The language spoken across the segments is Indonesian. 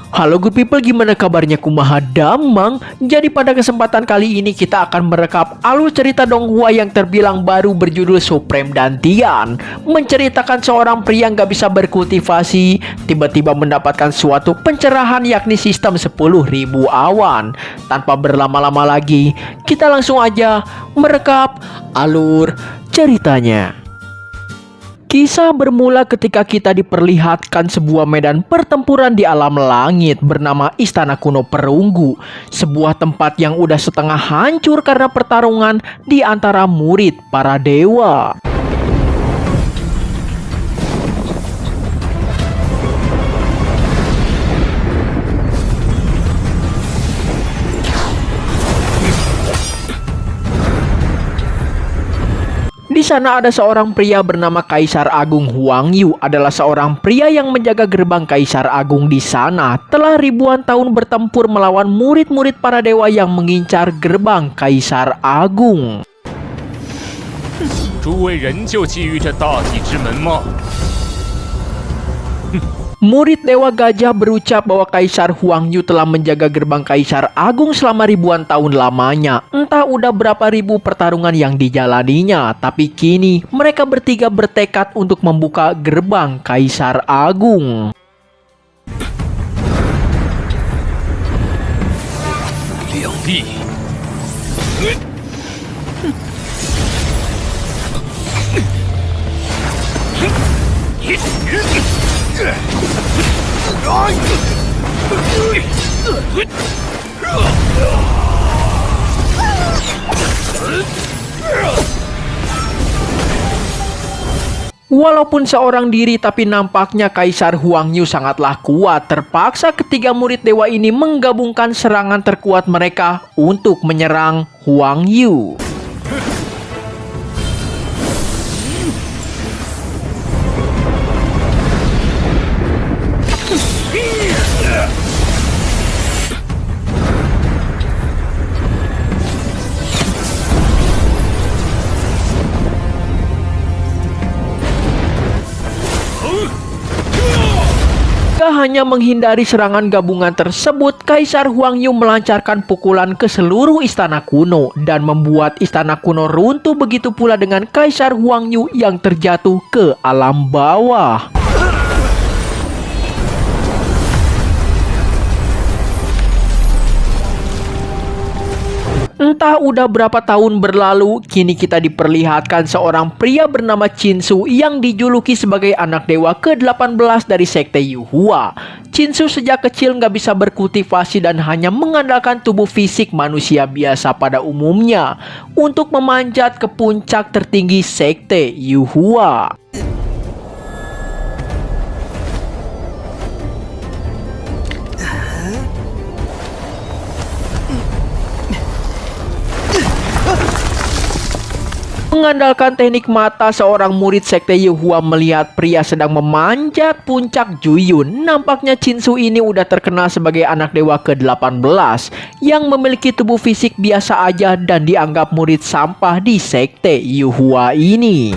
Halo good people, gimana kabarnya? Kumaha damang. Jadi pada kesempatan kali ini kita akan merekap alur cerita Donghua yang terbilang baru berjudul Supreme Dantian. Menceritakan seorang pria yang gak bisa berkultivasi tiba-tiba mendapatkan suatu pencerahan, yakni sistem 10.000 awan. Tanpa berlama-lama lagi, kita langsung aja merekap alur ceritanya. Kisah bermula ketika kita diperlihatkan sebuah medan pertempuran di alam langit bernama Istana Kuno Perunggu. Sebuah tempat yang udah setengah hancur karena pertarungan di antara murid para dewa. Di sana ada seorang pria bernama Kaisar Agung Huang Yu. Adalah seorang pria yang menjaga gerbang Kaisar Agung di sana. Telah ribuan tahun bertempur melawan murid-murid para dewa yang mengincar gerbang Kaisar Agung. 诸位仍旧觊觎这大体之门吗？ Murid Dewa Gajah berucap bahwa Kaisar Huang Yu telah menjaga gerbang Kaisar Agung selama ribuan tahun lamanya. Entah udah berapa ribu pertarungan yang dijalaninya, tapi kini mereka bertiga bertekad untuk membuka gerbang Kaisar Agung.两地。 Walaupun seorang diri, tapi nampaknya Kaisar Huang Yu sangatlah kuat. Terpaksa ketiga murid dewa ini menggabungkan serangan terkuat mereka untuk menyerang Huang Yu. Gak hanya menghindari serangan gabungan tersebut, Kaisar Huang Yu melancarkan pukulan ke seluruh istana kuno dan membuat istana kuno runtuh. Begitu pula dengan Kaisar Huang Yu yang terjatuh ke alam bawah. Entah udah berapa tahun berlalu, kini kita diperlihatkan seorang pria bernama Chinsu yang dijuluki sebagai anak dewa ke-18 dari sekte Yuhua. Chinsu sejak kecil nggak bisa berkultivasi dan hanya mengandalkan tubuh fisik manusia biasa pada umumnya untuk memanjat ke puncak tertinggi sekte Yuhua. Mengandalkan teknik mata, seorang murid sekte Yuhua melihat pria sedang memanjat puncak Juyun. Nampaknya Chinsu ini udah terkenal sebagai anak dewa ke-18 yang memiliki tubuh fisik biasa aja dan dianggap murid sampah di sekte Yuhua ini.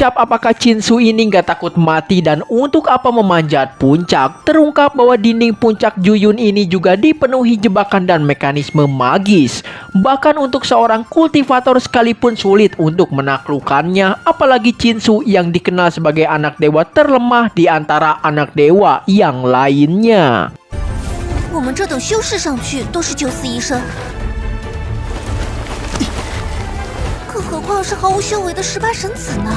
Apakah Chinsu ini nggak takut mati dan untuk apa memanjat puncak? Terungkap bahwa dinding puncak Juyun ini juga dipenuhi jebakan dan mekanisme magis. Bahkan untuk seorang kultivator sekalipun sulit untuk menaklukkannya, apalagi Chinsu yang dikenal sebagai anak dewa terlemah di antara anak dewa yang lainnya. 我们这等修士上去都是9死1生。 何况是毫无修为的18神子呢？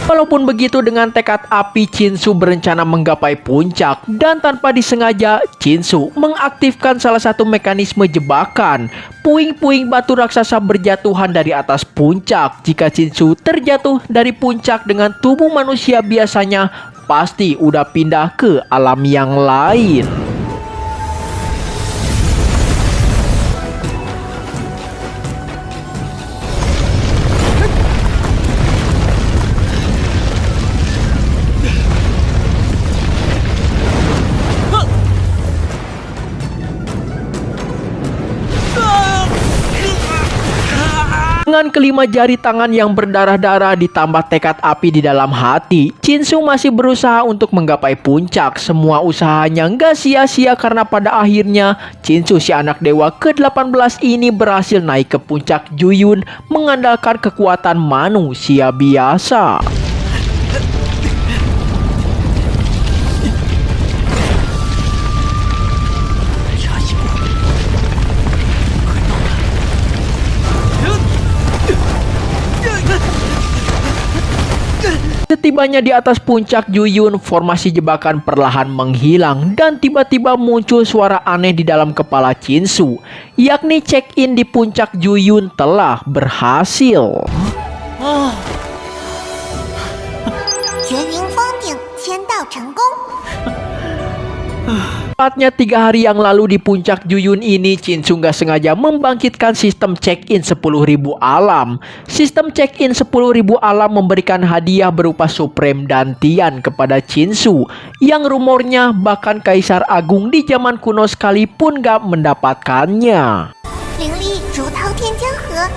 Walaupun begitu, dengan tekad api Chinsu berencana menggapai puncak dan tanpa disengaja Chinsu mengaktifkan salah satu mekanisme jebakan. Puing-puing batu raksasa berjatuhan dari atas puncak. Jika Chinsu terjatuh dari puncak dengan tubuh manusia biasanya, pasti udah pindah ke alam yang lain. Dengan kelima jari tangan yang berdarah-darah ditambah tekad api di dalam hati, Chinsu masih berusaha untuk menggapai puncak. Semua usahanya nggak sia-sia karena pada akhirnya Chinsu si anak dewa ke-18 ini berhasil naik ke puncak Juyun mengandalkan kekuatan manusia biasa. Setibanya di atas puncak Juyun, formasi jebakan perlahan menghilang dan tiba-tiba muncul suara aneh di dalam kepala Chinsu, yakni check-in di puncak Juyun telah berhasil. 绝云峰顶签到成功。 Tepatnya 3 hari yang lalu di puncak Juyun ini, Chinsu nggak sengaja membangkitkan sistem check-in 10.000 alam. Sistem check-in 10.000 alam memberikan hadiah berupa Supreme Dantian kepada Chinsu, yang rumornya bahkan Kaisar Agung di zaman kuno sekalipun nggak mendapatkannya. 灵力如滔天江河。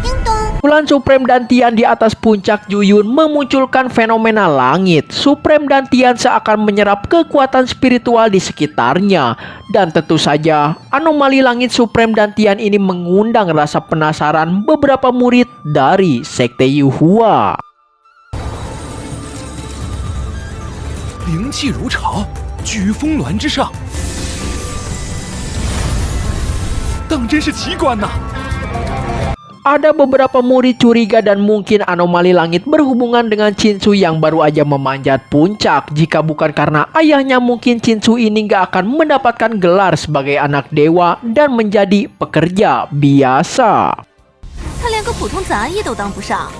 叮咚， Bulan Supreme Dantian di atas puncak Juyun memunculkan fenomena langit. Supreme Dantian seakan menyerap kekuatan spiritual di sekitarnya. Dan tentu saja, anomali langit Supreme Dantian ini mengundang rasa penasaran beberapa murid dari Sekte Yuhua. 灵气如潮，居峰峦之上，当真是奇观呐！ Ada beberapa murid curiga dan mungkin anomali langit berhubungan dengan Chinsu yang baru aja memanjat puncak. Jika bukan karena ayahnya, mungkin Chinsu ini nggak akan mendapatkan gelar sebagai anak dewa dan menjadi pekerja biasa. 他连个普通杂役都当不上。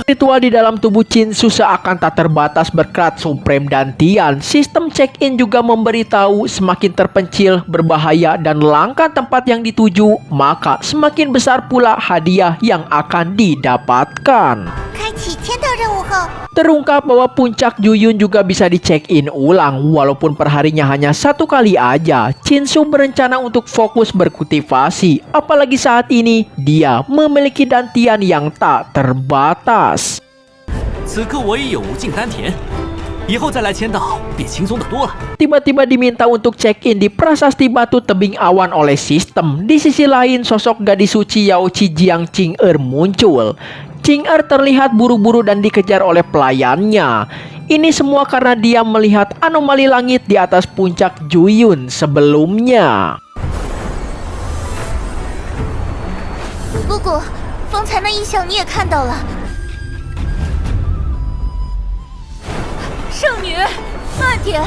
Ritual di dalam tubuh Chinsu seakan tak terbatas berkat Supreme Dantian. Sistem check-in juga memberitahu semakin terpencil, berbahaya, dan langka tempat yang dituju, maka semakin besar pula hadiah yang akan didapatkan. 开启签到任务后， Terungkap bahwa puncak Juyun juga bisa di-check-in ulang, walaupun perharinya hanya 1 kali aja. Chinsu berencana untuk fokus berkultivasi, apalagi saat ini dia memiliki dantian yang tak terbatas. 此刻我已有无尽丹田，以后再来签到便轻松得多了。 Tiba-tiba diminta untuk check-in di prasasti batu tebing awan oleh sistem. Di sisi lain, sosok gadis suci Yaochi Jiang Qing'er muncul. Qing'er terlihat buru-buru dan dikejar oleh pelayannya. Ini semua karena dia melihat anomali langit di atas puncak Juyun sebelumnya. 姑姑，方才那异象你也看到了。圣女，慢点！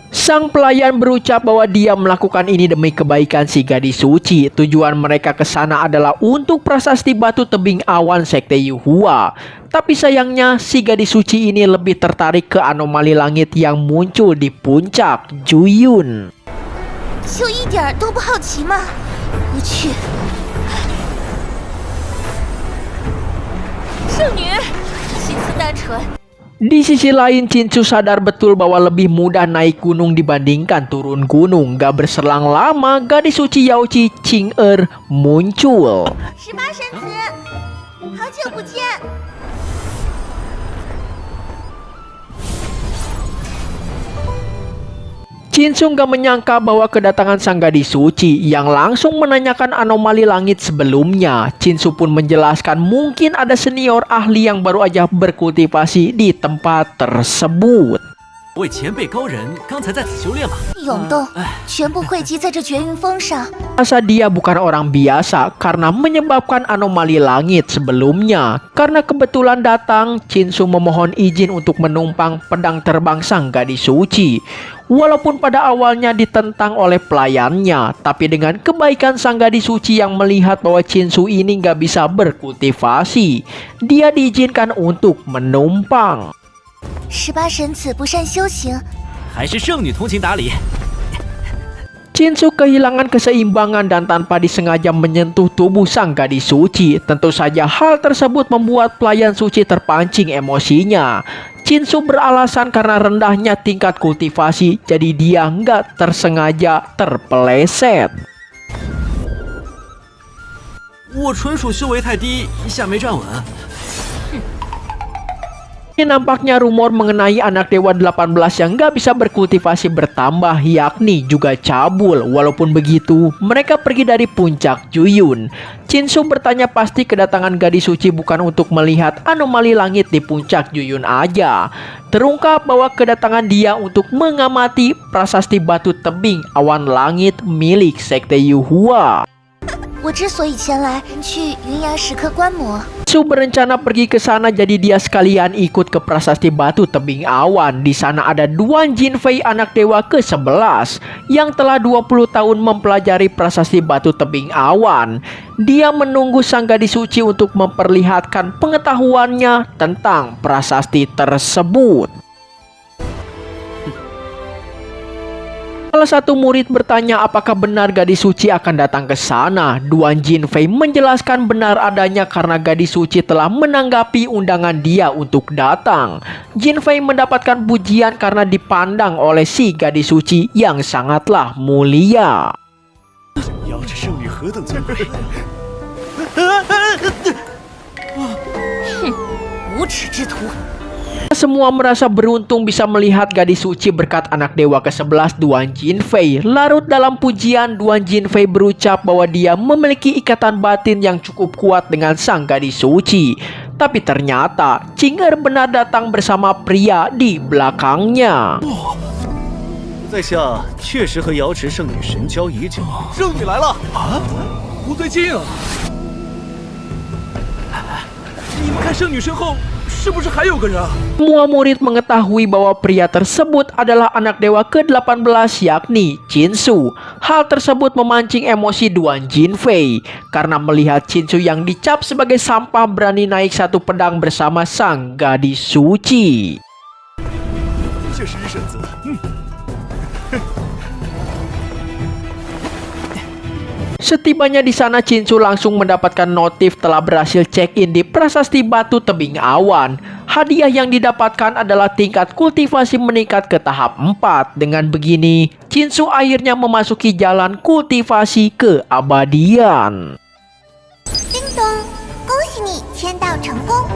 Sang pelayan berucap bahwa dia melakukan ini demi kebaikan si gadis suci. Tujuan mereka ke sana adalah untuk prasasti batu tebing awan Sekte Yuhua. Tapi sayangnya si gadis suci ini lebih tertarik ke anomali langit yang muncul di puncak Juyun. 就一点都不好奇吗？我去！圣女，心思单纯。 Di sisi lain, Chinsu sadar betul bahwa lebih mudah naik gunung dibandingkan turun gunung. Gak berselang lama, gadis suci Yaochi Qing'er muncul. 18神子，好久不见。 Chinsu gak menyangka bahwa kedatangan sang gadis suci yang langsung menanyakan anomali langit sebelumnya. Chinsu pun menjelaskan mungkin ada senior ahli yang baru aja berkultivasi di tempat tersebut. 位前辈高人刚才在此修炼吗？ 涌动全部汇集在这绝云峰上。 Rasa dia bukan orang biasa karena menyebabkan anomali langit sebelumnya. Karena kebetulan datang, Chinsu memohon izin untuk menumpang pedang terbang sang gadis suci. Walaupun pada awalnya ditentang oleh pelayannya, tapi dengan kebaikan sang gadis suci yang melihat bahwa Chinsu ini nggak bisa berkultivasi, dia diizinkan untuk menumpang. 18神子不善修行， 还是圣女通情达理？ Chinsu kehilangan keseimbangan dan tanpa disengaja menyentuh tubuh sang gadis suci. Tentu saja hal tersebut membuat pelayan suci terpancing emosinya. Chinsu beralasan karena rendahnya tingkat kultivasi, jadi dia nggak tersengaja terpeleset. 我纯属修为太低，一下没站稳。 Ini nampaknya rumor mengenai anak dewa 18 yang nggak bisa berkultivasi bertambah, yakni juga cabul. Walaupun begitu, mereka pergi dari puncak Juyun. Chinsu bertanya pasti kedatangan gadis suci bukan untuk melihat anomali langit di puncak Juyun aja. Terungkap bahwa kedatangan dia untuk mengamati prasasti batu tebing awan langit milik Sekte Yuhua. 我之所以前来去云崖石刻观摩， Su berencana pergi ke sana, jadi dia sekalian ikut ke prasasti batu tebing awan. Di sana ada Duan Jinfei, anak dewa ke-11 yang telah 20 tahun mempelajari prasasti batu tebing awan. Dia menunggu sang gadis suci untuk memperlihatkan pengetahuannya tentang prasasti tersebut. Salah satu murid bertanya apakah benar gadis suci akan datang ke sana. Duan Jinfei menjelaskan benar adanya karena gadis suci telah menanggapi undangan dia untuk datang. Jinfei mendapatkan pujian karena dipandang oleh si gadis suci yang sangatlah mulia. 瑶池圣女何等尊贵！ 无耻之徒！ Semua merasa beruntung bisa melihat gadis suci berkat anak dewa ke-11 Duan Jinfei. Larut dalam pujian, Duan Jinfei berucap bahwa dia memiliki ikatan batin yang cukup kuat dengan sang gadis suci. Tapi ternyata Qing'er benar datang bersama pria di belakangnya. 在下确实和瑶池圣女神交已久。圣女来了啊！不对劲啊！你们看圣女身后是不是还有个人啊？ Semua murid mengetahui bahwa pria tersebut adalah anak dewa ke-18 yakni Chinsu. Hal tersebut memancing emosi Duan Jinfei karena melihat Chinsu yang dicap sebagai sampah berani naik satu pedang bersama sang gadis suci. 确实是神子。Setibanya di sana, Chinsu langsung mendapatkan notif telah berhasil check-in di prasasti batu tebing awan. Hadiah yang didapatkan adalah tingkat kultivasi meningkat ke tahap 4. Dengan begini, Chinsu akhirnya memasuki jalan kultivasi keabadian. 叮咚，恭喜你签到成功！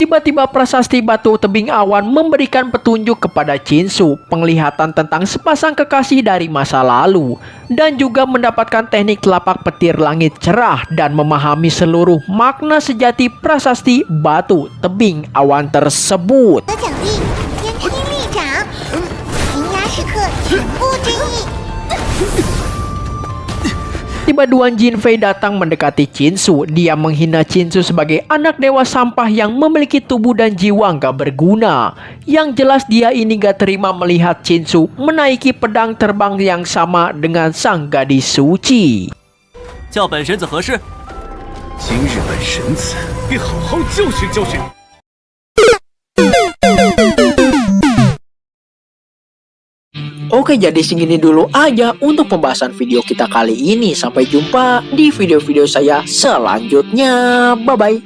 Tiba-tiba prasasti batu tebing awan memberikan petunjuk kepada Chinsu, penglihatan tentang sepasang kekasih dari masa lalu, dan juga mendapatkan teknik telapak petir langit cerah dan memahami seluruh makna sejati prasasti batu tebing awan tersebut. 的奖励天梯力掌，银牙时刻全部之意。 Tiba Duan Jinfei datang mendekati Chinsu. Dia menghina Chinsu sebagai anak dewa sampah yang memiliki tubuh dan jiwa gak berguna. Yang jelas dia ini gak terima melihat Chinsu menaiki pedang terbang yang sama dengan sang gadis suci. 叫本神子何事？ 今日本神子必好好教训教训你。 Oke, jadi segini dulu aja untuk pembahasan video kita kali ini. Sampai jumpa di video-video saya selanjutnya. Bye-bye.